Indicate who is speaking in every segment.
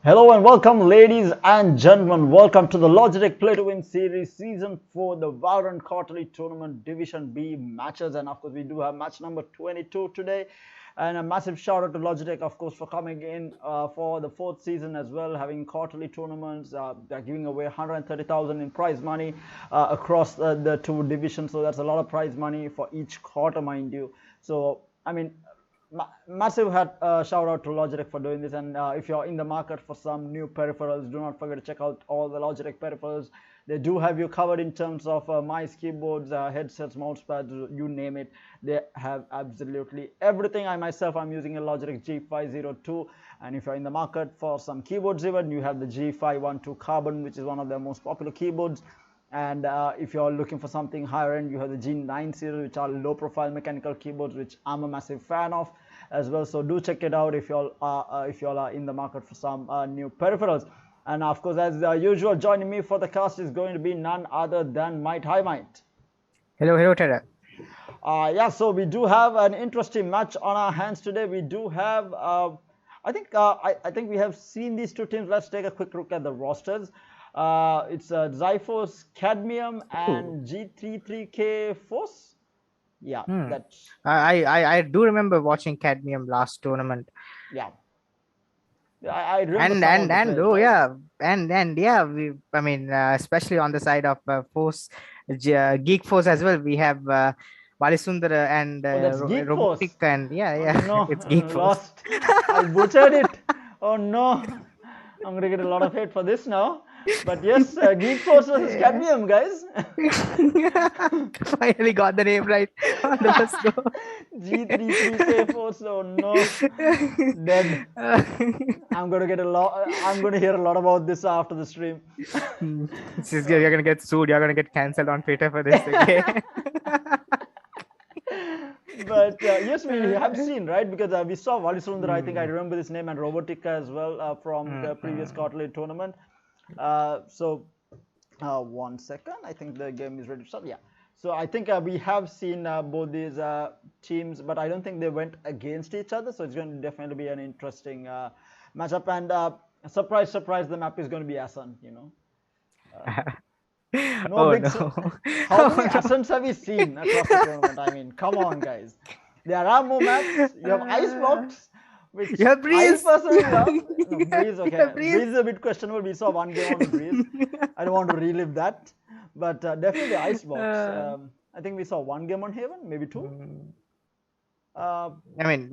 Speaker 1: Hello and welcome, ladies and gentlemen. Welcome to the Logitech Play to Win Series Season 4, the Valorant Quarterly Tournament Division B matches. And of course, we do have match number 22 today. And a massive shout out to Logitech, of course, for coming in for the fourth season as well, having quarterly tournaments. They're giving away 130,000 in prize money across the two divisions. So that's a lot of prize money for each quarter, mind you. So, I mean, massive shout out to Logitech for doing this. And if you're in the market for some new peripherals, do not forget to check out all the Logitech peripherals. They do have you covered in terms of mice, keyboards, headsets, mouse pads, you name it. They have absolutely everything. I'm using a Logitech G502, and if you're in the market for some keyboards even, you have the G512 Carbon, which is one of the most popular keyboards. And if you're looking for something higher end, you have the G9 series, which are low profile mechanical keyboards, which I'm a massive fan of as well. So do check it out if you all are in the market for some new peripherals. And of course, as usual, joining me for the cast is going to be none other than Might. Hi, Might.
Speaker 2: Hello, Tada.
Speaker 1: Yeah, so we do have an interesting match on our hands today. We do have, I think we have seen these two teams. Let's take a quick look at the rosters. It's Zyphos, Cadmium, and G33K Force. Yeah, that's.
Speaker 2: I do remember watching Cadmium last tournament.
Speaker 1: Yeah. I remember
Speaker 2: especially on the side of Force, Geek Force as well. We have Valisundara and
Speaker 1: Robotic
Speaker 2: Force. And
Speaker 1: no,
Speaker 2: it's Geek Force.
Speaker 1: I butchered it. Oh no, I'm gonna get a lot of hate for this now. But yes, Geek Force versus Cadmium, guys.
Speaker 2: Finally got the name right on the first go.
Speaker 1: G33K Force, oh no. Dead. I'm gonna hear a lot about this after the stream.
Speaker 2: You're gonna get sued. You're gonna get cancelled on Twitter for this. Okay?
Speaker 1: But yes, we have seen, right? Because we saw Valisundara, I think I remember this name, and Robotica as well from the previous quarterly tournament. So 1 second, I think the game is ready to start. Yeah, so I think we have seen both these teams, but I don't think they went against each other, so it's going to definitely be an interesting matchup. And surprise, the map is going to be Asan, you know.
Speaker 2: No.
Speaker 1: How many Asans have we seen across the tournament? I mean, come on, guys. There are more maps. You have Icebox, which
Speaker 2: Breeze.
Speaker 1: I personally love. No, Breeze, okay. Breeze is a bit questionable. We saw one game on Breeze. I don't want to relive that. But definitely Icebox. I think we saw one game on Haven, maybe two.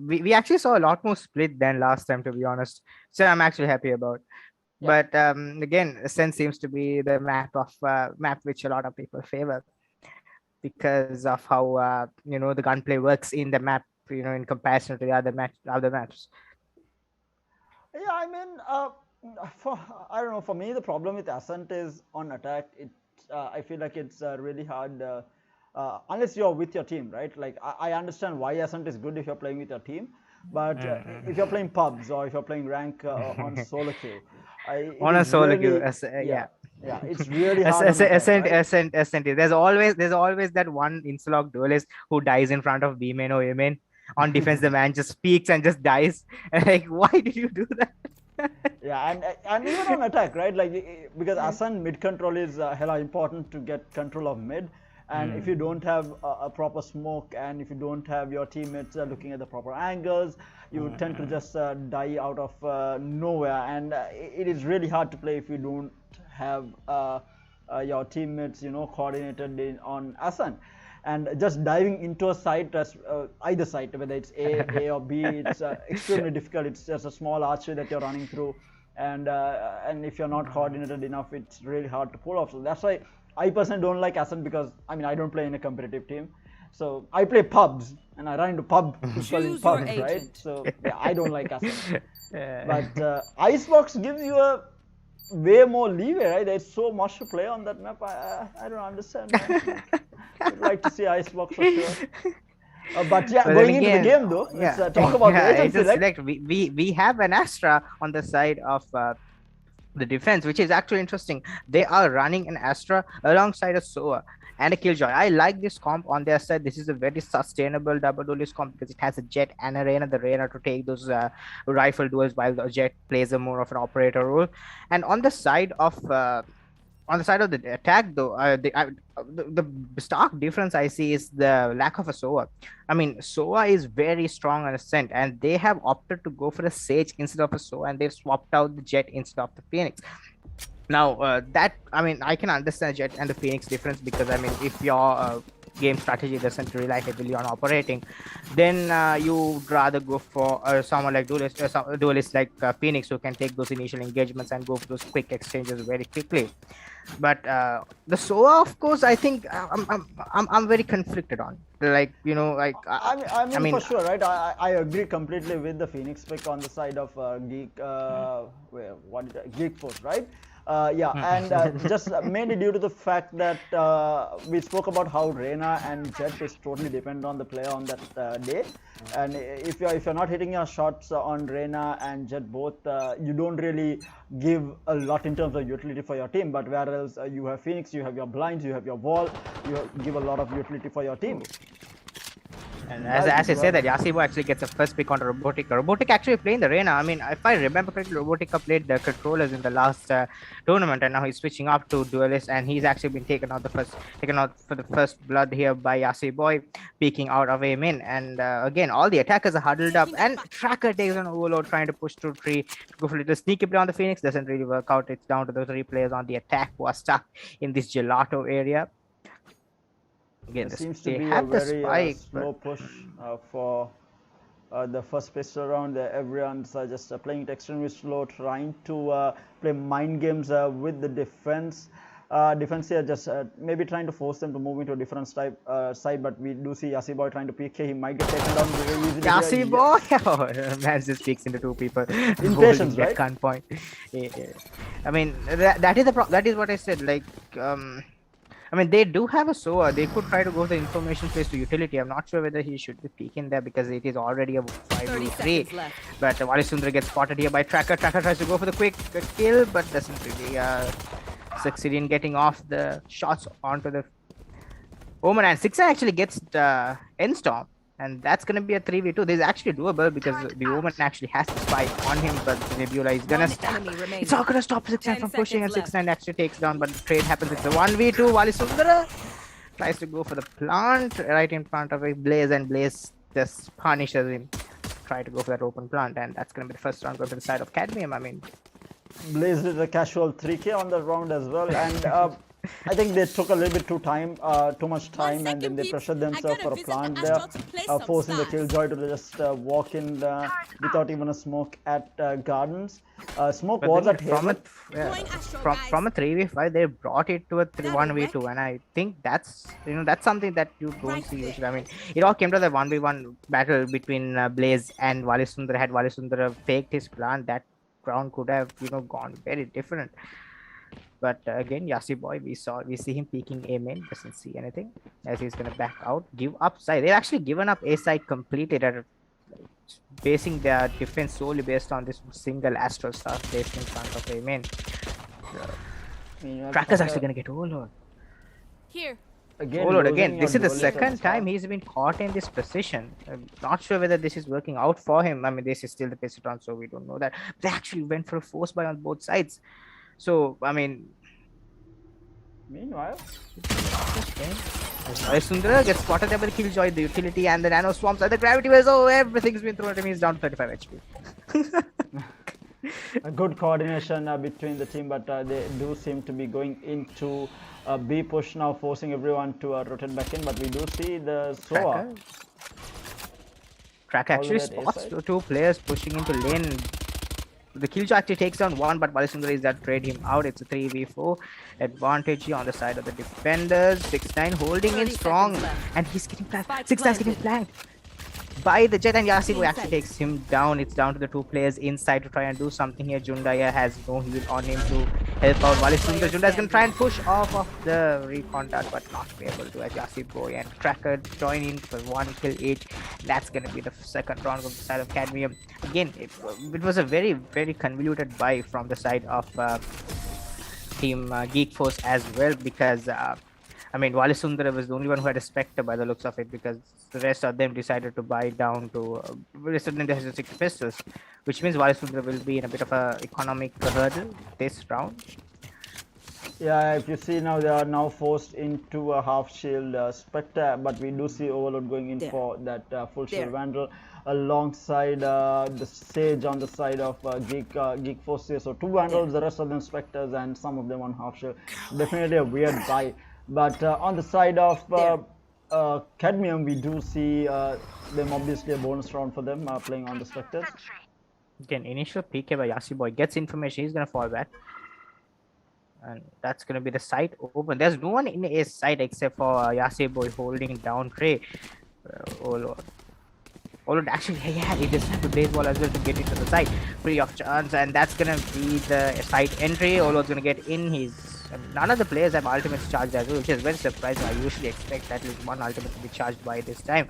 Speaker 2: We actually saw a lot more split than last time, to be honest. So I'm actually happy about. Yeah. But again, Ascent seems to be the map which a lot of people favor because of how the gunplay works in the map, in comparison to the other maps.
Speaker 1: Yeah, I mean, I don't know. For me, the problem with Ascent is on attack. I feel like it's really hard unless you're with your team, right? Like I understand why Ascent is good if you're playing with your team, but if you're playing pubs or if you're playing rank on solo queue.
Speaker 2: On a solo queue,
Speaker 1: yeah, it's really hard.
Speaker 2: Ascent. There's always that one Insulog duelist who dies in front of B main or A main. On defense, the man just peeks and just dies. Like, why did you do that?
Speaker 1: Yeah, and even on attack, right? Like because Ascent mid control is hella important to get control of mid. And if you don't have a proper smoke, and if you don't have your teammates looking at the proper angles, you tend to just die out of nowhere. And it is really hard to play if you don't have your teammates, coordinated on Ascent. And just diving into a site, either site, whether it's A or B, it's extremely difficult. It's just a small archery that you're running through. And if you're not coordinated enough, it's really hard to pull off. So that's why I personally don't like Ascent, because I don't play in a competitive team. So I play pubs and I run into pubs, right? So yeah, I don't like Ascent. But Icebox gives you a way more leeway, right? There's so much to play on that map. I don't understand. I'd like to see Icebox for sure. But going into the game though, let's talk about the agent select.
Speaker 2: We have an Astra on the side of the defense, which is actually interesting. They are running an Astra alongside a SOA, and a Killjoy. I like this comp on their side. This is a very sustainable double duelist comp because it has a Jet and a Reyna. The Reyna to take those rifle duels, while the Jet plays a more of an operator role. And on the side of the attack, though, the stark difference I see is the lack of a Sova. I mean, Sova is very strong on Ascent, and they have opted to go for a Sage instead of a Sova, and they've swapped out the Jet instead of the Phoenix. Now, that I mean, I can understand Jet and the Phoenix difference because I mean, if your game strategy doesn't rely heavily on operating, then you'd rather go for someone like duelist like Phoenix, who can take those initial engagements and go for those quick exchanges very quickly. But the Sova, of course, I think I'm very conflicted on. Like, you know, like
Speaker 1: I mean, for sure, right? I agree completely with the Phoenix pick on the side of Geek Force, right? Yeah, and just mainly due to the fact that we spoke about how Reyna and Jet is totally dependent on the player on that day, and if you're not hitting your shots on Reyna and Jet both, you don't really give a lot in terms of utility for your team. But whereas you have Phoenix, you have your blinds, you have your wall, you give a lot of utility for your team.
Speaker 2: And as I said, that Yasibo actually gets a first pick on Robotica. Robotica actually playing the Reyna. I mean, if I remember correctly, Robotica played the controllers in the last tournament, and now he's switching up to duelist, and he's actually been taken out for the first blood here by Yasiboy, peeking out of a min. And again, all the attackers are huddled up, and Tracker takes an overload, trying to push through tree to go for a little sneaky play on the Phoenix. Doesn't really work out. It's down to the 3 players on the attack who are stuck in this gelato area. Again,
Speaker 1: it seems to be a very slow push for the first pistol round. Everyone's just playing it extremely slow, trying to play mind games with the defense. Defense here just maybe trying to force them to move into a different side, but we do see Yasiboy trying to peek here. He might get taken down very easily.
Speaker 2: Yasiboy! Oh, man just peeks into 2 people.
Speaker 1: Impatience, right?
Speaker 2: Gunpoint. Yeah. I mean, that is what I said. Like, I mean, they do have a Sova. They could try to go to the information place to utility. I'm not sure whether he should be peeking there because it is already a 5v3. But Walisundra gets spotted here by Tracker. Tracker tries to go for the quick kill, but doesn't really succeed in getting off the shots onto the Omen. And Sixer actually gets the N-Storm. And that's going to be a 3v2. This is actually doable because the Omen actually has the spike on him, but Nebula is going to stop. It's not going to stop 6ix9ine from pushing, and 6ix9ine actually takes down, but the trade happens. It's a 1v2. Walisundra tries to go for the plant right in front of a Blaze, and Blaze just punishes him. Try to go for that open plant, and that's going to be the first round going to the side of Cadmium. I mean,
Speaker 1: Blaze did a casual 3k on the round as well, and I think they took a little bit too much time, and then they pressured themselves for a plant there, forcing the Killjoy to just walk in without even a smoke at Gardens. Smoke was at
Speaker 2: from a 3v5, they brought it to a 1v2, and I think that's something that you don't see usually. I mean, it all came to the 1v1 battle between Blaze and Walisundra. Had Walisundra faked his plant, that round could have gone very different. But again, Yasiboy, we see him peeking A main, doesn't see anything as he's gonna back out, give up side. They've actually given up A side completely. They're basing their defense solely based on this single Astro Star placed in front of A main. Tracker's actually gonna get overload.
Speaker 3: Here.
Speaker 2: Again, this is the second time he's been caught in this position. I'm not sure whether this is working out for him. I mean, this is still the pistol, so we don't know that. They actually went for a force buy on both sides. So, I mean,
Speaker 1: meanwhile,
Speaker 2: Sundara gets spotted there by the Killjoy, the utility, and the nano swarms, and the gravity waves. Oh, everything's been thrown at him. He's down to 35 HP.
Speaker 1: A good coordination between the team, but they do seem to be going into a B push now, forcing everyone to rotate back in. But we do see the Sova.
Speaker 2: Tracker actually spots 2 players pushing into lane. The Killjoy actually takes down 1, but Walisundra is that trade him out. It's a 3v4 advantage on the side of the defenders. 6ix9ine holding in strong, and he's getting flanked. 6ix9ine's getting flanked by the Jet, and Yasibo actually takes him down. It's down to the 2 players inside to try and do something here. Jundaya has no heal on him to help out Walisundra. Jundaya's gonna try and push off of the recontact, but not be able to, as Yasibo and Tracker join in for 1 kill each. That's gonna be the second round of the side of Cadmium. Again, it was a very, very convoluted buy from the side of Team Geek Force as well, because I mean, Valisundara was the only one who had a Spectre by the looks of it, because the rest of them decided to buy down to rest of them has 6 pistols, which means Valisundara will be in a bit of a economic hurdle this round.
Speaker 1: Yeah, if you see now, they are now forced into a half shield Spectre, but we do see Overload going in for that full shield Vandal alongside the Sage on the side of Geek Force here. So 2 Vandals, the rest of them Spectres, and some of them on half shield. Definitely a weird buy. But on the side of Cadmium, we do see them obviously a bonus round for them playing on the Spectres.
Speaker 2: Again, initial PK by Yasi Boy gets information, he's gonna fall back. And that's going to be the site open. There's no one in a site except for Yase Boy holding down Trey. Oh Lord, actually, yeah, he just had to blaze wall as well to get into the site. Free of chance, and that's going to be the site entry. Olo's going to get in. None of the players have ultimates charged as well, which is very surprising. I usually expect at least one ultimate to be charged by this time.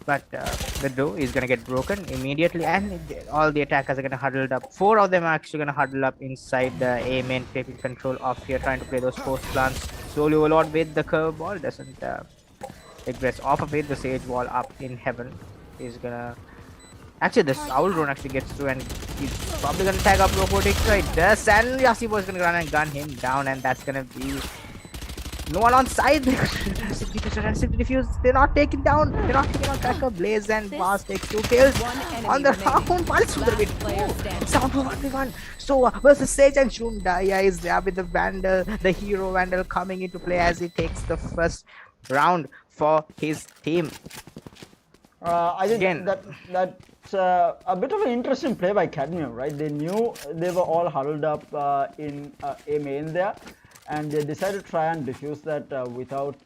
Speaker 2: But the door is going to get broken immediately, and all the attackers are going to huddle up. 4 of them are actually going to huddle up inside the A main, taking control of here, trying to play those force plants. Slowly Overlord with the curve ball doesn't regress off of it. The Sage wall up in heaven is going to... Actually, the Owl drone actually gets through, and he's probably going to tag up Robotic. It does, and Yasibo is going to run and gun him down, and that's going to be... No one on side because simply defuse. They're not taking down. They're not taking on Cracker. Blaze and Vaz takes 2 kills on the round. It's down to 1v1. So versus Sage and Shundaya is there with the Vandal, the hero Vandal coming into play as he takes the first round for his team.
Speaker 1: I think that's a bit of an interesting play by Cadmium, right? They knew they were all huddled up in A main there, and they decided to try and defuse that without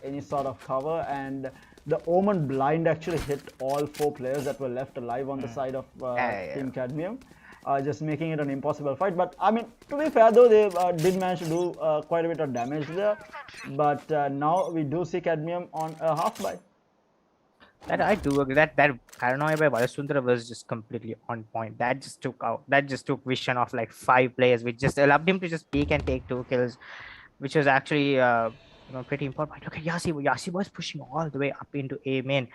Speaker 1: any sort of cover, and the Omen blind actually hit all 4 players that were left alive on the side of Team Cadmium, just making it an impossible fight. But I mean, to be fair though, they did manage to do quite a bit of damage there, but now we do see Cadmium on a half buy.
Speaker 2: That I do agree. That paranoia by Valasundara was just completely on point. That just took vision of like 5 players, which just allowed him to just peek and take 2 kills, which was actually pretty important. Look at Yasi was pushing all the way up into A main.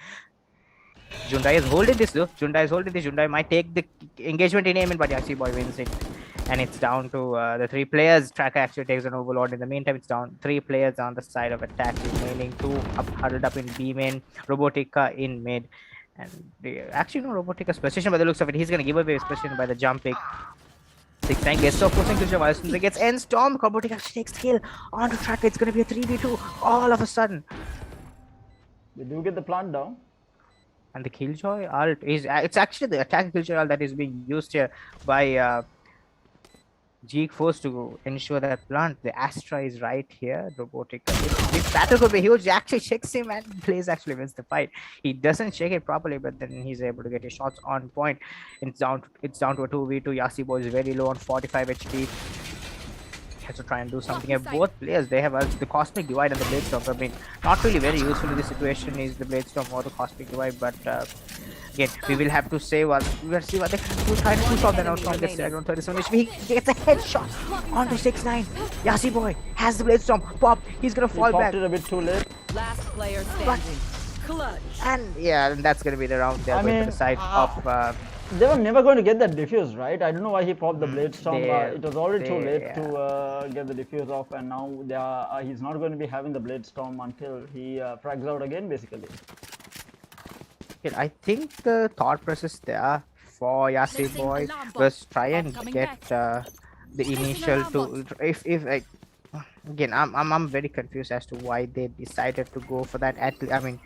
Speaker 2: Jundai is holding this though. Jundai might take the engagement in A main, but Yasi boy wins it. And it's down to the 3 players. Tracker actually takes an overlord. In the meantime, it's down 3 players on the side of attack, remaining 2 huddled up in B main, Robotica in mid. And actually, no, Robotica's position by the looks of it. He's going to give away his position by the jump pick. 6-9 gets so forcing to Javai. Gets end storm. Robotica actually takes kill onto Tracker. It's going to be a 3v2 all of a sudden.
Speaker 1: They do get the plant down.
Speaker 2: And the Killjoy ult is... It's actually the attack Killjoy ult that is being used here by... Geek forced to ensure that plant. The Astra is right here. Robotic. This battle could be huge. He actually checks him, and Blaze actually wins the fight. He doesn't check it properly, but then he's able to get his shots on point. It's down to a 2v2. Yasibo is very low on 45 HP. He has to try and do something here. Both players, they have the Cosmic Divide and the Blade Storm. I mean, not really very useful in this situation is the Blade Storm or the Cosmic Divide, but again, we will have to say what we will see what they can do. Try to push off the Storm gets around 37 HP. He gets a headshot onto 6-9. Yasi boy has the Blade Storm. Pop, he's gonna fall back.
Speaker 1: Popped it a bit too late.
Speaker 3: Last player standing. Clutch.
Speaker 2: And yeah, and that's gonna be the round there with the side of.
Speaker 1: They were never going to get that diffuse, right? I don't know why he popped the Blade Storm. It was already too late to get the diffuse off, and now he's not going to be having the Blade Storm until he frags out again, basically.
Speaker 2: I think the thought process there for Yasi boy was try and get the initial to if like again I'm very confused as to why they decided to go for that. I mean,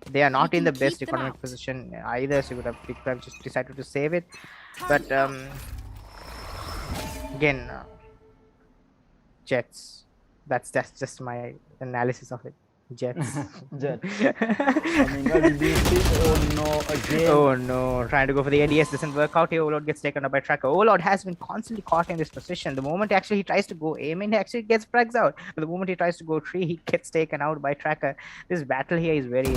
Speaker 2: they are not in the best economic position either, so you would have just decided to save it. But again, Jets. That's just my analysis of it. Jets.
Speaker 1: Jets. I mean, oh no, again.
Speaker 2: Oh no, trying to go for the NDS doesn't work out here. Overlord gets taken up by Tracker. Overlord has been constantly caught in this position. The moment actually he tries to go aim in, he actually gets frags out. But the moment he tries to go tree, he gets taken out by Tracker. This battle here is very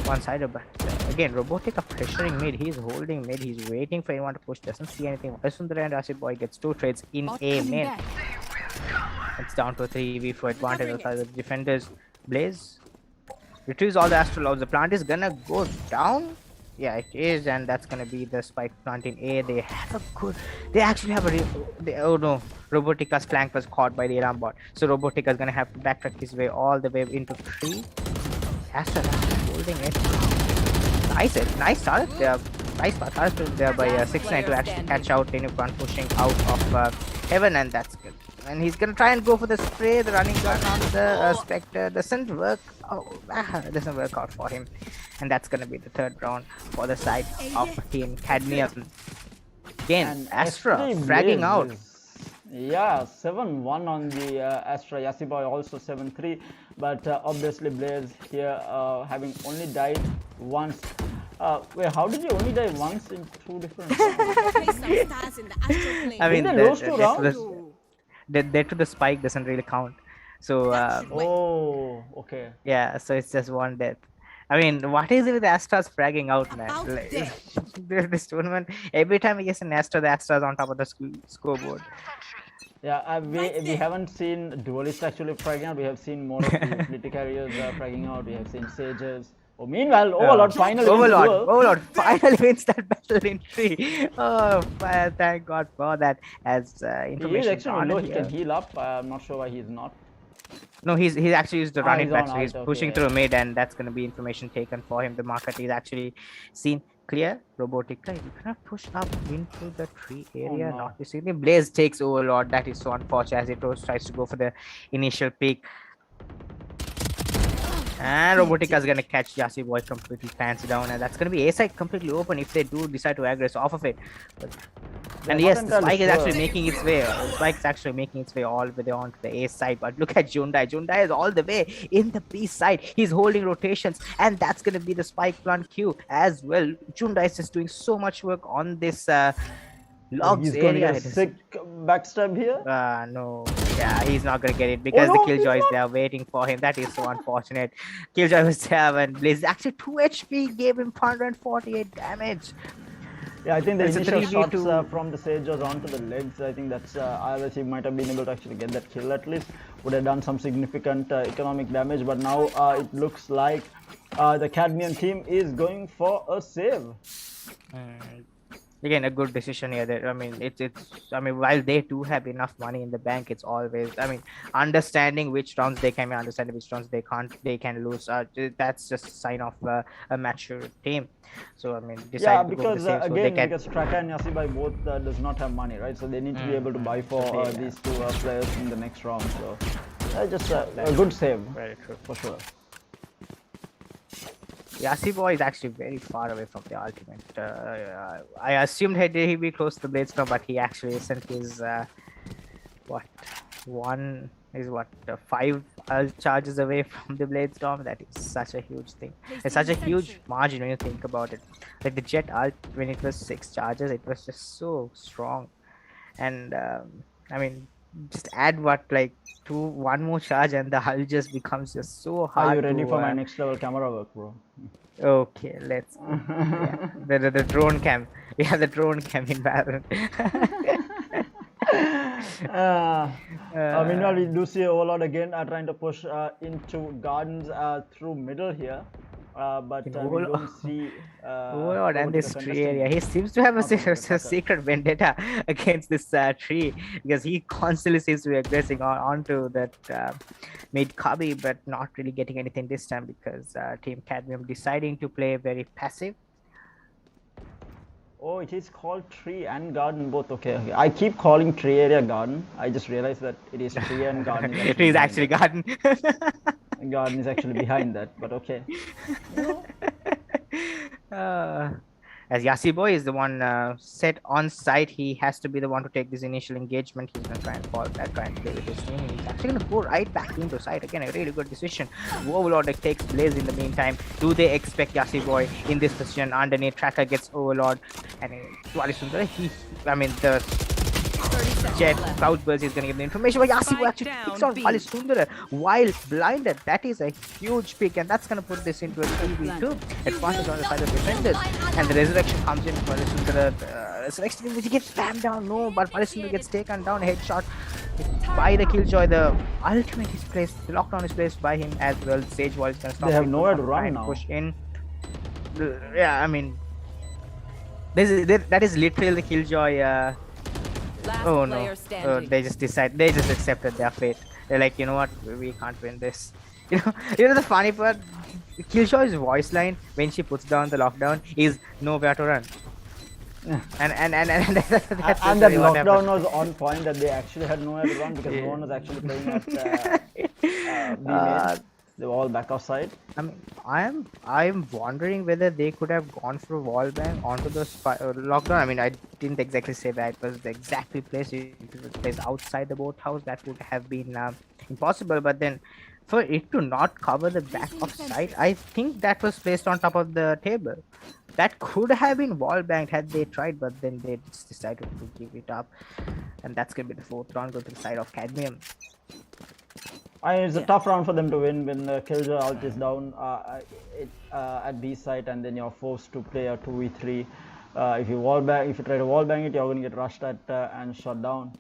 Speaker 2: one-sided. But again, Robotic are pressuring mid. He's holding mid. He's waiting for anyone to push. Doesn't see anything. Vasundara and Asif Boy gets 2 trades in A main. It's down to a 3v4 advantage outside the defenders. Blaze retrieves all the astrolobes. The plant is gonna go down. Yeah, it is, and that's gonna be the spike plant in A. They have a good. They actually have a. Oh no, Robotica's flank was caught by the alarm bot, so Robotica's gonna have to backtrack his way all the way into 3. Astra holding it. Nice start there. Nice start there by 6-9 to actually catch out Tenukan pushing out of Heaven, and that's good. And he's gonna try and go for the spray. The running gun on the Spectre doesn't work. Doesn't work out for him, and that's gonna be the third round for the side of Team Cadmium. Again, Astra fragging out.
Speaker 1: Yeah, 7-1 on the Astra. Yasiboy also 7-3, but obviously Blaze here having only died once. Wait, how did you only die once in 2 different rounds?
Speaker 2: I mean,
Speaker 1: they lose 2 rounds?
Speaker 2: Dead to the spike doesn't really count. So
Speaker 1: oh, okay.
Speaker 2: Yeah, so it's just 1 death. I mean, what is it with Astra's fragging out, man? Like, this tournament, every time we get an Astra, the Astra's on top of the scoreboard.
Speaker 1: Yeah, we haven't seen duelists actually fragging out. We have seen more of the utility carriers fragging out. We have seen sages. Oh, meanwhile, Overlord finally
Speaker 2: Overlord finally wins that battle in 3. Oh, thank God for that. As information,
Speaker 1: he is actually low. He can heal up. I'm not sure why he's not.
Speaker 2: No, he's actually used the running back, so he's
Speaker 1: okay,
Speaker 2: pushing through mid, and that's going to be information taken for him. The market is actually seen clear. Robotica, you cannot push up into the tree area.
Speaker 1: No.
Speaker 2: Not receiving. Blaze takes Overlord. That is so unfortunate as he tries to go for the initial peak. And Robotica is gonna catch Yasiboy completely fancy down, and that's gonna be A side completely open if they do decide to aggress off of it. And yes, the spike is actually making its way. The spike is actually making its way all the way onto the A side. But look at Jundai. Jundai is all the way in the B side. He's holding rotations, and that's gonna be the spike plant Q as well. Jundai is just doing so much work on this logs
Speaker 1: he's
Speaker 2: area.
Speaker 1: Going to get a sick backstab here.
Speaker 2: No, yeah, he's not gonna get it because the Killjoy is there waiting for him. That is so unfortunate. Killjoy was there, and Blaze actually 2 HP gave him 148 damage.
Speaker 1: Yeah, I think the initial shots from the Sage was onto the legs. I think that's otherwise he might have been able to actually get that kill at least. Would have done some significant economic damage, but now it looks like the Cadmium team is going for a save.
Speaker 2: Again, a good decision here. I mean, I mean, while they do have enough money in the bank, it's always. I mean, understanding which rounds they can understand which rounds they can lose. That's just a sign of a mature team. So I mean,
Speaker 1: yeah, because again, because Traka and Yasibai both does not have money, right? So they need to be able to buy for these 2 players in the next round. So just a good save,
Speaker 2: very true
Speaker 1: for sure.
Speaker 2: Yasiboy is actually very far away from the ultimate. I assumed he'd be close to the Blade Storm, but he actually sent his 5 charges away from the Blade Storm. That is such a huge thing. It's such a huge margin when you think about it. Like the Jet ult, when it was 6 charges, it was just so strong. And I mean, just add like 1 more charge, and the hull just becomes just so hard.
Speaker 1: Are you ready for my next level camera work, bro?
Speaker 2: Okay, let's. Yeah. The drone cam. We have the drone cam in Valorant.
Speaker 1: Meanwhile, we do see Overlord again trying to push into gardens through middle here. But we don't see
Speaker 2: Overlord and this tree area. He seems to have a secret vendetta against this tree, because he constantly seems to be aggressing onto that mid cubby, but not really getting anything this time because Team Cadmium deciding to play very passive.
Speaker 1: Oh, it is called tree and garden both. Okay. I keep calling tree area garden. I just realized that it is tree and garden.
Speaker 2: It is actually garden.
Speaker 1: Garden is actually behind that, but okay.
Speaker 2: As Yasiboy is the one set on site, he has to be the one to take this initial engagement. He's gonna try and fall back, try and play with his team. He's actually gonna go right back into site again. A really good decision. Overlord takes Blaze in the meantime. Do they expect Yasiboy in this position? Underneath, Tracker gets Overlord, and the Jet Cloudburst is going to give the information, but Yasiboy actually picks on Wally Sundara while blinded. That is a huge pick, and that's going to put this into a 3v2 advantage on the side of the defenders. And the resurrection comes in. Wally Sundara resurrection, which he gets spammed down. No, but Wally Sundara gets taken down. Headshot. by the Killjoy. The ultimate is placed, the lockdown is placed by him as well. Sage Wall is gonna stop.
Speaker 1: They have
Speaker 2: people
Speaker 1: nowhere to
Speaker 2: from
Speaker 1: run
Speaker 2: trying
Speaker 1: now.
Speaker 2: push in. Yeah, I mean, that is literally the Killjoy.
Speaker 3: Last
Speaker 2: Oh no!
Speaker 3: player standing.
Speaker 2: They just accepted their fate. They're like, you know what? We can't win this. You know the funny part. Killjoy's voice line when she puts down the lockdown is nowhere to run. And that's
Speaker 1: And that
Speaker 2: literally what
Speaker 1: lockdown
Speaker 2: happened.
Speaker 1: was on point that they actually had nowhere to run because no one was actually playing at B main. They were all back outside.
Speaker 2: I mean, I'm wondering whether they could have gone for a wall bang onto the lockdown. I mean, I didn't exactly say that it was the exactly place. If it was placed outside the boathouse, that would have been impossible. But then, for it to not cover the back of site, I think that was placed on top of the table. That could have been wall banged had they tried, but then they just decided to give it up, and that's gonna be the fourth round. Go to the side of Cadmium.
Speaker 1: It's a tough round for them to win when the Killjoy ult is down at B site, and then you're forced to play a 2v3. If you try to wall bang it, you're going to get rushed at and shut down.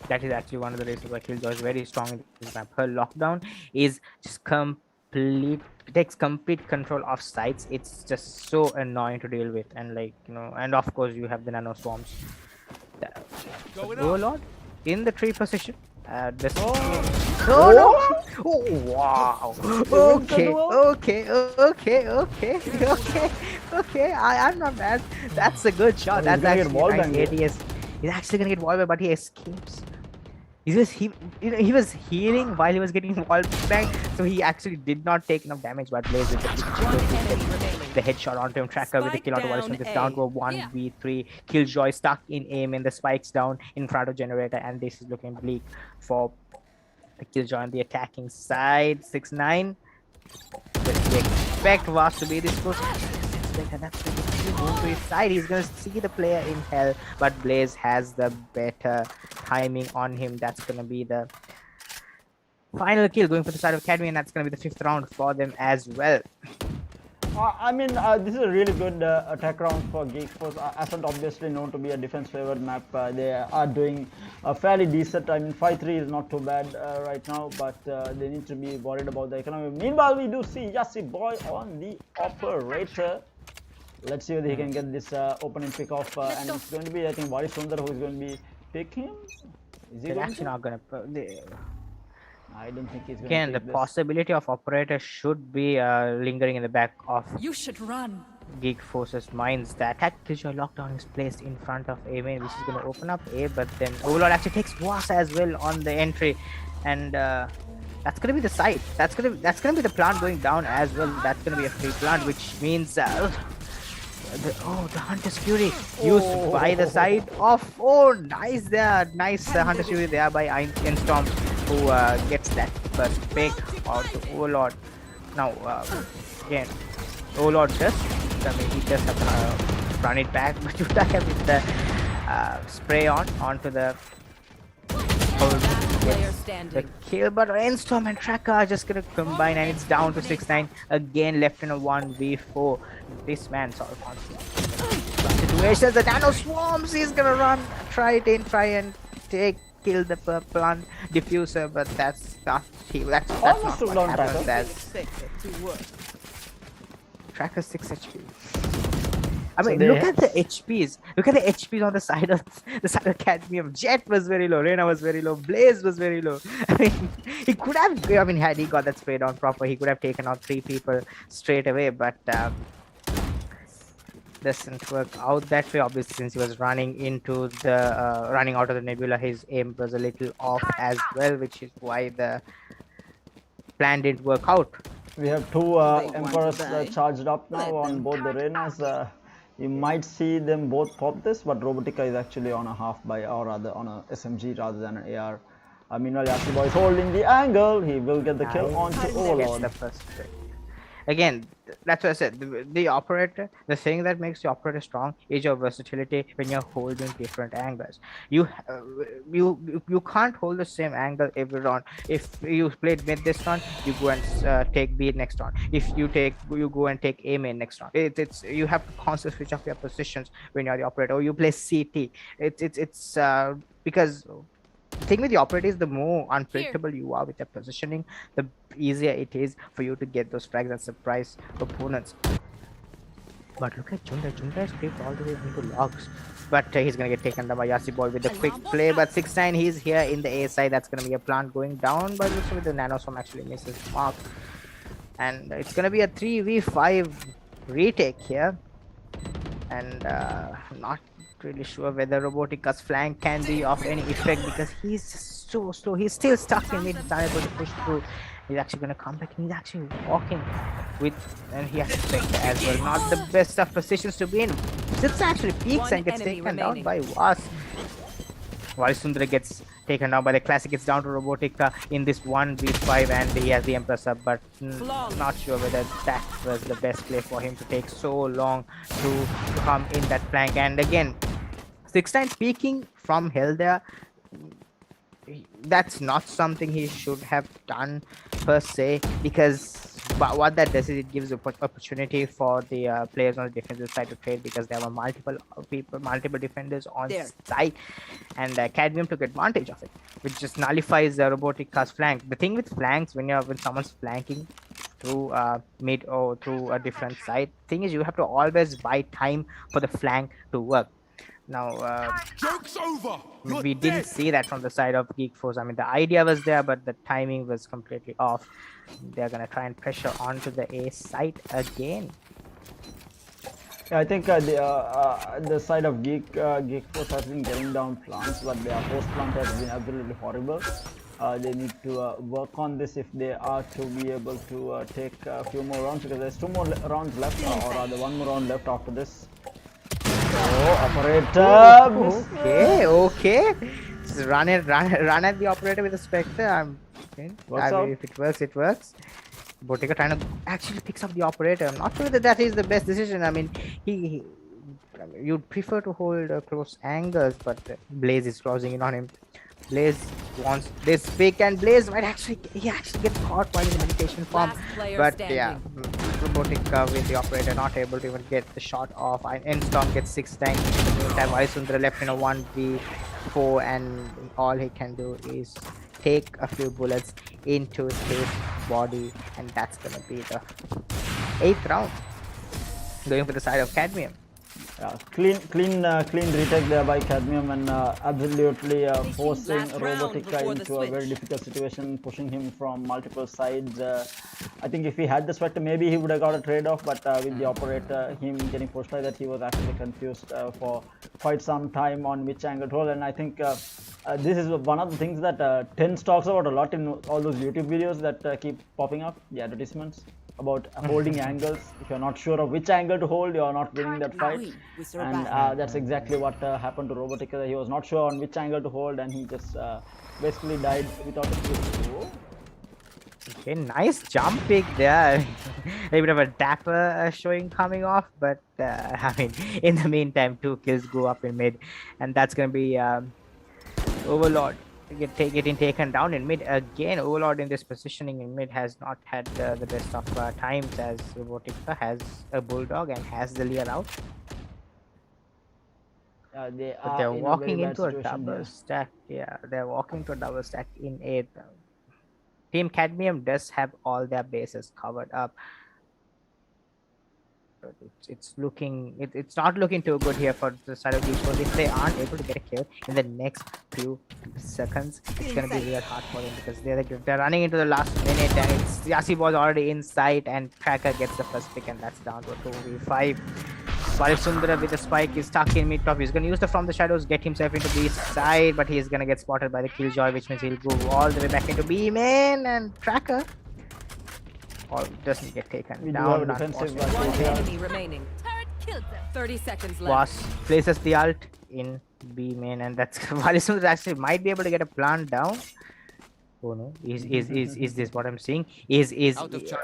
Speaker 2: That is actually one of the reasons why Killjoy is very strong in this map. Her lockdown is just complete. It takes complete control of sites. It's just so annoying to deal with, and and of course you have the nano swarms. The Warlord in the tree position. Oh wow! Okay. I'm not bad. That's a good shot. That's actually nice ADS. He's actually gonna get wallbang, but he escapes. He was healing while he was getting wall bang, so he actually did not take enough damage. But Blaze with the headshot onto him. Tracker with the kill onto Wall Smith. It's down to a 1v3. Killjoy stuck in aim, and the spikes down in front of Generator, and this is looking bleak for the Killjoy on the attacking side. 6-9. But we expect Vast to be this close. And that's going to go to his side. He's going to see the player in hell, but Blaze has the better timing on him. That's going to be the final kill going for the side of Cadmium, and that's going to be the 5th round for them as well.
Speaker 1: This is a really good attack round for Esports. Ascent obviously known to be a defense-favored map. They are doing a fairly decent. 5-3 is not too bad right now, but they need to be worried about the economy. Meanwhile, we do see Yassi Boy on the operator. Let's see whether he can get this opening pick off, and it's going to be, I think, Wari Sundar who is going to be picking him. Is he
Speaker 2: They're actually not going to.
Speaker 1: I don't think he's going
Speaker 2: Again,
Speaker 1: to
Speaker 2: the
Speaker 1: take this.
Speaker 2: possibility of operator should be lingering in the back of
Speaker 3: You should run.
Speaker 2: Geek Force's minds. The attack Killjoy lockdown is placed in front of A main, which is going to open up A, but then Overlord actually takes Was as well on the entry, and that's going to be the site. That's going to be the plant going down as well. That's going to be a free plant, which means the Hunter's Fury used by the side of nice there, nice Hunter's Fury there by Ainstorm, who gets that first pick out to Overlord. Now again, Overlord he just have to run it back, but you die with the spray onto the the kill, but Ainstorm and Tracker are just gonna combine, and it's down to 6-9 again, left in a 1v4. This man's all confident. Situations, the nano swarms, he's gonna try and kill the plant diffuser, but that's not
Speaker 1: Almost
Speaker 2: not
Speaker 1: took
Speaker 2: what
Speaker 1: down
Speaker 2: happens. Tracker 6 HP. I
Speaker 1: So
Speaker 2: mean, look at the HPs. Look at the HPs on the side of Cadmium. Jet was very low. Reyna was very low. Blaze was very low. I mean, he could have. I mean, had he got that spray down proper, he could have taken out 3 people straight away. But doesn't work out that way. Obviously, since he was running out of the nebula, his aim was a little off as well, which is why the plan didn't work out.
Speaker 1: We have 2 Emperors charged up now on both the Reynas. You might see them both pop this, but Robotica is actually on a or rather on a SMG rather than an AR. Meanwhile, Yassi Boy is holding the angle. He will get the kill onto Overlord.
Speaker 2: The first pick. Again, that's what I said. The operator, the thing that makes the operator strong is your versatility when you're holding different angles. You can't hold the same angle every round. If you played mid this round, you go and take B next round. If you go and take A main next round. It's you have to constantly switch up your positions when you're the operator. Or you play CT. It's because thing with the operator is the more unpredictable you are with your positioning, the easier it is for you to get those frags and surprise opponents. But look at Junda. Junda is creeped all the way into logs. But he's going to get taken down by Yasi Boy with the quick play. But 6-9, he's here in the A side. That's going to be a plant going down. But looks like the Nanoswarm actually misses mark. And it's going to be a 3v5 retake here. And not really sure whether Robotica's flank can be of any effect because he's so slow. He's still stuck in mid, unable to push through. He's actually going to come back and he's actually walking with, and he has to Spectre as well. Not the best of positions to be in. Zips actually peeks and gets taken down by Was. While Sundra gets taken down by the Classic, it's down to Robotica in this 1v5 and he has the Empress up, but not sure whether that was the best play for him to take so long to come in that flank. And again, 6-9 peeking from hell there. That's not something he should have done per se, because what that does is it gives opportunity for the players on the defensive side to trade, because there were multiple defenders on site, and Cadmium took advantage of it, which just nullifies Robotica's flank. The thing with flanks, when someone's flanking through mid or through a different side, thing is you have to always buy time for the flank to work. Now,
Speaker 4: Joke's over.
Speaker 2: we didn't see that from the side of Geek Force. I mean, the idea was there, but the timing was completely off. They're going to try and pressure onto the A side again.
Speaker 1: Yeah, I think the side of Geek Force has been getting down plants, but their post plant has been absolutely horrible. They need to work on this if they are to be able to take a few more rounds, because there's 2 more rounds left, or rather 1 more round left after this. Oh, operator!
Speaker 2: Okay. Just run at the operator with the Spectre. If it works, it works. Botica trying to actually picks up the operator. I'm not sure whether that is the best decision. I mean, you'd prefer to hold close angles, but Blaze is closing in on him. Blaze wants this pick, and Blaze might actually gets caught while in the meditation form. But yeah, Robotica with the operator not able to even get the shot off. N-Storm gets 6 times. In the meantime, Sundra left in a 1v4, and all he can do is take a few bullets into his body, and that's gonna be the 8th round. Going for the side of Cadmium.
Speaker 1: Clean retake there by Cadmium, and absolutely forcing Robotica into a very difficult situation, pushing him from multiple sides. I think if he had the Spectre, maybe he would have got a trade-off, but with the operator, him getting pushed like that, he was actually confused for quite some time on which angle to hold. And I think this is one of the things that Tens talks about a lot in all those YouTube videos that keep popping up, the advertisements, about holding angles. If you're not sure of which angle to hold, you're not winning that fight. And that's exactly what happened to Robotica. He was not sure on which angle to hold, and he just basically died without a kill.
Speaker 2: Okay, nice jump pick there. A bit of a dapper showing coming off, but I mean, in the meantime, 2 kills go up in mid, and that's going to be Overlord getting taken down in mid again. Overlord in this positioning in mid has not had the best of times, as Robotica has a Bulldog and has the Lear out. They're walking into a double stack. Yeah, they're walking to a double stack in 8th. Team Cadmium does have all their bases covered up. It's not looking too good here for the side of Esports. If they aren't able to get a kill in the next few seconds, it's going to be real hard for them, because they're running into the last minute, and it's Yasi was already in sight, and Tracker gets the first pick, and that's down to 2v5. Sundra with the spike is stuck in mid top. He's going to use the From the Shadows, get himself into B side, but he's going to get spotted by the Killjoy, which means he'll go all the way back into B main, and Tracker doesn't get taken down.
Speaker 3: One enemy remaining. 30 seconds left.
Speaker 2: Was places the ult in B main, and that's Sundra actually might be able to get a plant down. Oh no, is this what I'm seeing?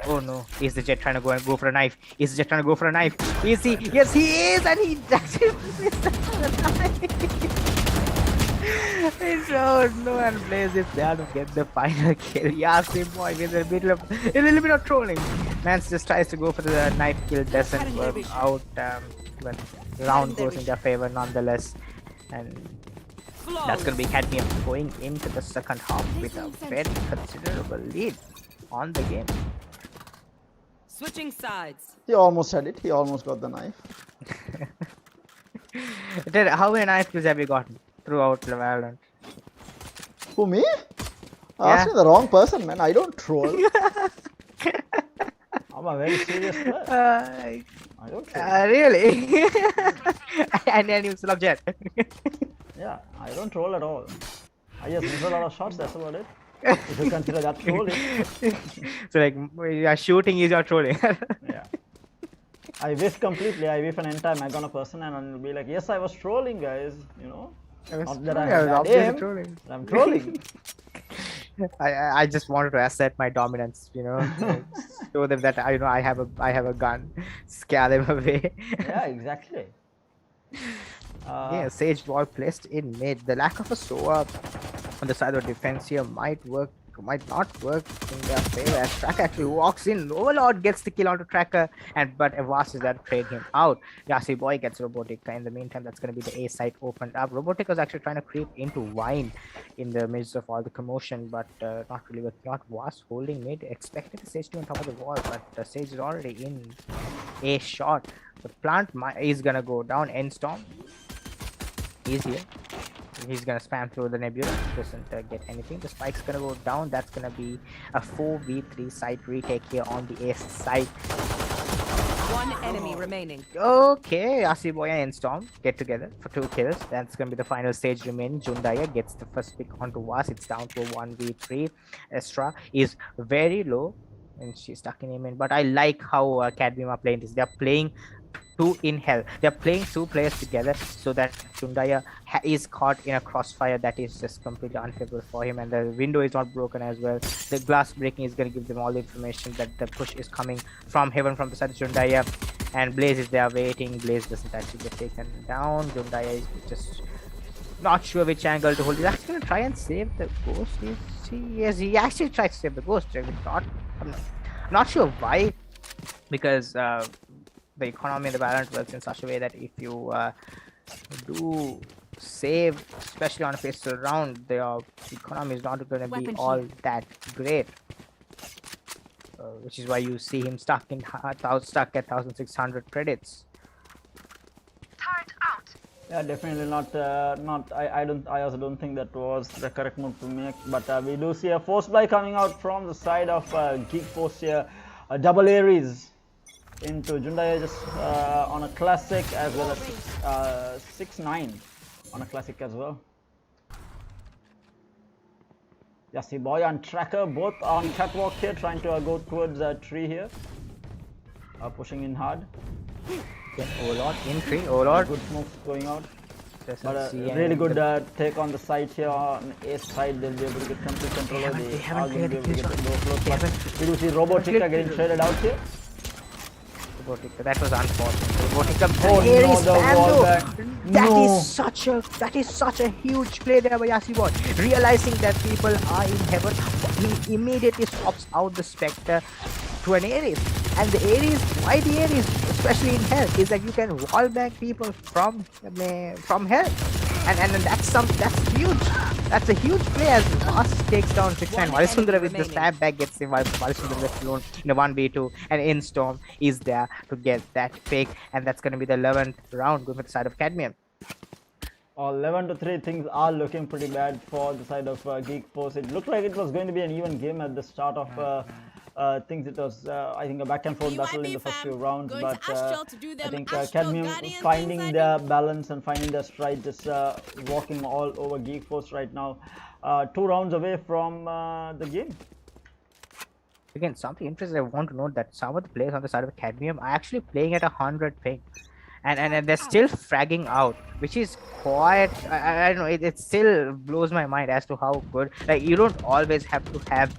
Speaker 2: Oh no, is the Jet trying to go for a knife? Is the Jet trying to go for a knife? Is he? Yes, he is, and he actually missed the knife. Oh no, and Blaze is there to get the final kill. Yasi boy with a little bit of trolling. Mans just tries to go for the knife kill, doesn't work out, but round goes in their favor nonetheless. And That's going to be Cadmium going into the second half with a very considerable lead on the game.
Speaker 3: Switching sides.
Speaker 1: He almost had it. He almost got the knife.
Speaker 2: Dude, how many knife kills have you gotten throughout the Valorant?
Speaker 1: Who, me?
Speaker 2: Yeah.
Speaker 1: Asking the wrong person, man. I don't troll. I'm a very serious player. I don't troll.
Speaker 2: Really? And then you still have Jet.
Speaker 1: Yeah, I don't troll at all. I just miss a lot of shots, that's about it. If you consider that trolling.
Speaker 2: So like, shooting is your trolling.
Speaker 1: Yeah. I whiff completely. I whiff an entire mag on a person and I'll be like, yes, I was trolling, guys. You know? Not that I have bad aim,
Speaker 2: trolling.
Speaker 1: but I'm trolling.
Speaker 2: I just wanted to assert my dominance, you know, show them that I have a gun, scare them away.
Speaker 1: Yeah, exactly.
Speaker 2: Yeah, Sage wall placed in mid. The lack of a SOA on the side of defense here might not work in their favor as Tracker actually walks in. Overlord gets the kill onto Tracker, but Avas is there to trade him out. Yasi Boy gets Robotica. In the meantime, that's going to be the A site opened up. Robotica was actually trying to creep into Wine in the midst of all the commotion, but not really working out. Was holding mid, expected the Sage to be on top of the wall, but Sage is already in a shot. The plant is going to go down. End Storm is here. He's gonna spam through the nebula, doesn't get anything. The spike's gonna go down. That's gonna be a 4v3 site retake here on the ace side.
Speaker 3: One enemy remaining.
Speaker 2: Okay, Asiboya and Storm get together for 2 kills. That's gonna be the final stage remaining. Jundaya gets the first pick onto Was. It's down to a 1v3. Estra is very low and she's stuck in aim. But I like how Cadmium are playing this. They're playing 2 in hell. They're playing 2 players together so that Jundaya is caught in a crossfire that is just completely unfavorable for him, and the window is not broken as well. The glass breaking is going to give them all the information that the push is coming from heaven from the side of Jundaya, and Blaze is there waiting. Blaze doesn't actually get taken down. Jundaya is just not sure which angle to hold. He's actually going to try and save the ghost. Yes, he actually tried to save the ghost. I'm not sure why, because the economy in the Valorant works in such a way that if you do save, especially on a pistol round, the economy is not going to be all that great. Which is why you see him stuck at 1,600 credits.
Speaker 1: Yeah, definitely not. I also don't think that was the correct move to make. But we do see a force buy coming out from the side of Geek Force here. A double Ares into Jundaya just on a classic, as well as 6-9 on a classic as well. Yasi Boy and Tracker both on catwalk here, trying to go towards tree here, pushing in hard.
Speaker 2: Overlord in tree. Overlord.
Speaker 1: Good moves going out. But a
Speaker 2: see
Speaker 1: really good take on the side here on ace side. They'll be able to get complete control of the. We do see Robotica getting traded out here.
Speaker 2: Robotica, that was unfortunate. Robotica,
Speaker 1: oh no, the wall back.
Speaker 2: That is such a huge play there by Yasi Boy. Realizing that people are in heaven, he immediately swaps out the Spectre to an Ares. And the Ares, why the Ares, especially in hell, is that you can wall back people from hell. And that's huge. That's a huge play as Mas takes down 6-9. Valisundara with the stab back gets him while Valisundara left alone in a 1v2, and Instorm is there to get that pick, and that's going to be the 11th round going for the side of Cadmium.
Speaker 1: 11-3, things are looking pretty bad for the side of Geek Force. It looked like it was going to be an even game at the start of things. It was, I think, a back and forth battle in the first few rounds, but I think Cadmium finding their balance and finding their stride, just walking all over Geek Force right now. 2 rounds away from the game.
Speaker 2: Again, something interesting I want to note that some of the players on the side of Cadmium are actually playing at 100 ping. And they're still fragging out, which is quite, I don't know, it still blows my mind as to how good, like, you don't always have to have,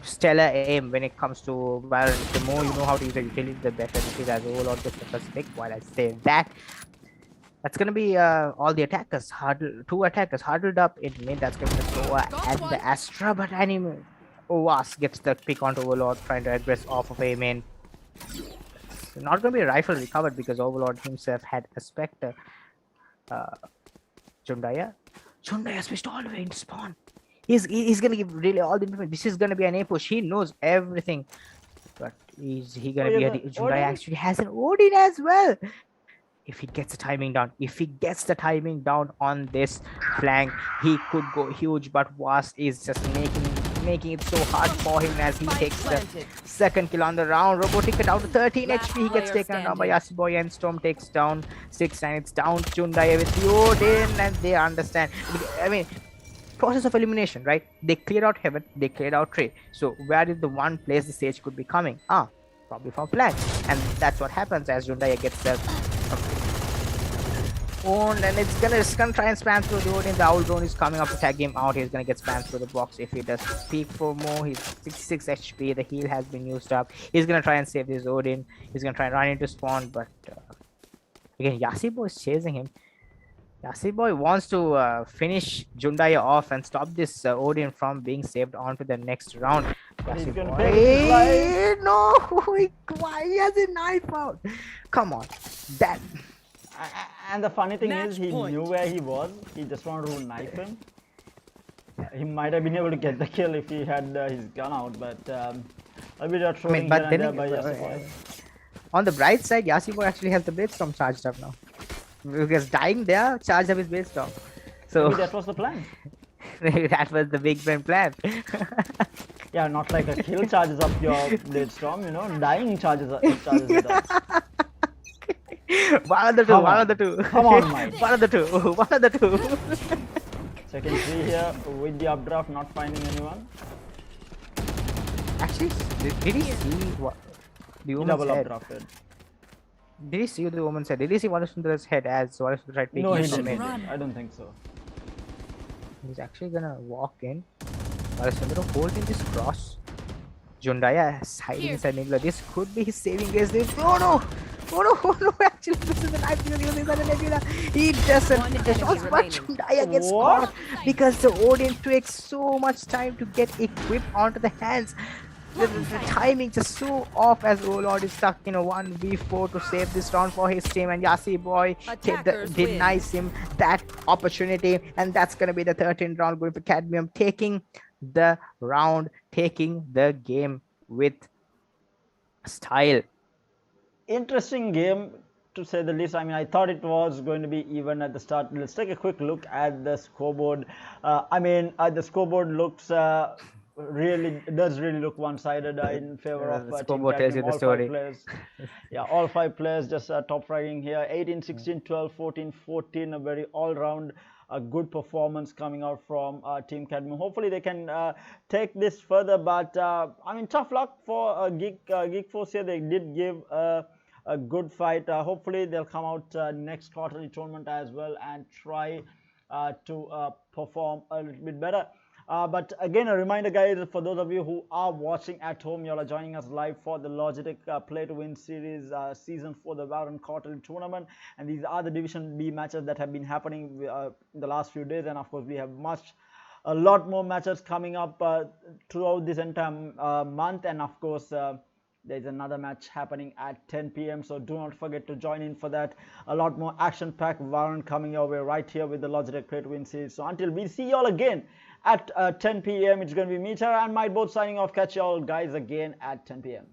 Speaker 2: stellar aim when it comes to Valorant. The more you know how to use a utility, the better it is. As Overlord gets the first pick. While I say that, that's gonna be all the attackers, 2 attackers huddled up in mid. That's gonna be the Sova and the Astra, but Was gets the pick onto Overlord, trying to aggress off of a main. Not gonna be a rifle recovered because Overlord himself had a Spectre. Jundaya switched all the way into spawn. He's gonna give really all the information. This is gonna be an A push. He knows everything. But is he gonna be a Jundaya actually has an Odin as well. If he gets the timing down, on this flank, he could go huge. But Was is just making it so hard for him as he takes the second kill on the round. Robotic down to 13 HP. He gets taken down by Yasiboy, and Storm takes down 6, and it's down Jundaya with the Odin, and they understand. I mean, process of elimination, right? They cleared out Heaven, they cleared out Trade. So where is the one place the Sage could be coming? Probably from flank, and that's what happens as Jundaya gets the owned, and it's gonna try and spam through the Odin. The Owl Drone is coming up to tag him out. He's gonna get spammed through the box if he does peek for more. He's 66 HP. The heal has been used up. He's gonna try and save this Odin. He's gonna try and run into spawn, but again, Yasiboy is chasing him. Yasiboy wants to finish Jundaya off and stop this Odin from being saved on to the next round. Yasiboy, no, why he has a knife out? Come on, that.
Speaker 1: And the funny thing is, he knew where he was. He just wanted to knife him. He might have been able to get the kill if he had his gun out, but a bit of throwing by Yasiboy.
Speaker 2: On the bright side, Yasiboy actually has the Blade Storm charged up now. Because dying there, charged up his Blade Storm. So
Speaker 1: maybe that was the plan.
Speaker 2: That was the big brain plan.
Speaker 1: Yeah, not like a kill charges up your Blade Storm, dying charges it up.
Speaker 2: One of the two.
Speaker 1: Come on, Mike.
Speaker 2: One of the two.
Speaker 1: Second 3 here with the updraft, not finding anyone.
Speaker 2: Actually, did he see what the woman's head?
Speaker 1: Updrafted.
Speaker 2: Did he see the woman's head? Did he see Walasundra's head as Walasundra tried peeking?
Speaker 1: No, he didn't. I don't think so.
Speaker 2: He's actually gonna walk in. Walasundra holding this cross. Jundaya is hiding inside Nibla. This could be his saving grace. Oh no, actually this is the knife because he was inside the Nebula. He doesn't get the shots, but Jundaya gets caught because the Odin takes so much time to get equipped onto the hands. The timing just so off as Olord is stuck in a 1v4 to save this round for his team, and Yasiboy denies him that opportunity, and that's gonna be the 13th round going for Cadmium, taking the round, taking the game with style.
Speaker 1: Interesting game, to say the least. I mean, I thought it was going to be even at the start. Let's take a quick look at the scoreboard. The scoreboard looks does really look one-sided in favor of
Speaker 2: the scoreboard tells you the story.
Speaker 1: All 5 players just top fragging here. 18, 16, 12, 14, 14. A very all-round good performance coming out from Team Cadmium. Hopefully they can take this further, but tough luck for Geek Force here. They did give a good fight. Hopefully they'll come out next quarterly tournament as well and try to perform a little bit better. But again, a reminder, guys, for those of you who are watching at home, you all are joining us live for the Logitech Play to Win Series Season 4, the Valorant Quarterly Tournament. And these are the Division B matches that have been happening in the last few days. And of course, we have a lot more matches coming up throughout this entire month. And of course, there's another match happening at 10 p.m. So do not forget to join in for that. A lot more action-packed Valorant coming your way right here with the Logitech Play to Win Series. So until we see you all again at 10 p.m. It's going to be me, Tara, and Mike both signing off. Catch you all guys again at 10 p.m.